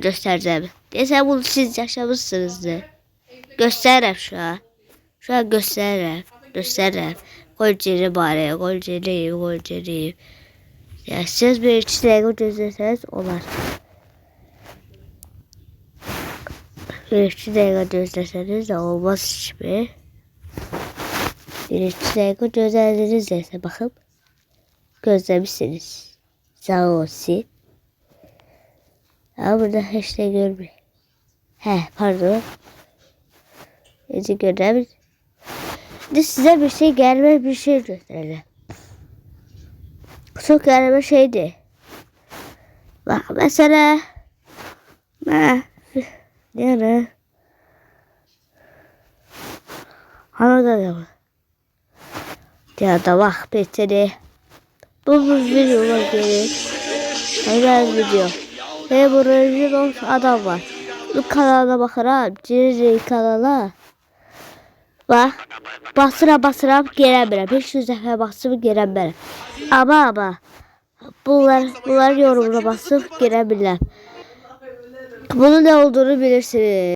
göstereceğim. Desem bunu siz yaşamışsınızdır. Gösteririm şu an. Şu an gösteririm. Gösteririm. Golceri bari. Golceri. Yani siz bir 2 dakika gözləsəniz olar. Bir 2 dakika gözləsəniz de olmaz gibi. Bir 2 dakika gözlərdiniz ise bakıp gözlemişsiniz. Sağ olsun. Ama burada hiç şey görmüyor. Pardon. Hiç görmüyor. Şimdi size bir şey gelme bir şey gösterelim. Çok gelme şeydi. Bak mesela. Yani. Hanada da var. Ya da bak beteri. Bu videolar gelir. Güzel video. Ve burada adam var. Bu kanala bakarım. Ciri kanala. Bak. Basıram gelemiyorum. 500 defa basıp gelemiyorum. Ama. Bunlar yorumuna basıp gelebilirler. Bunun ne olduğunu bilirsiniz.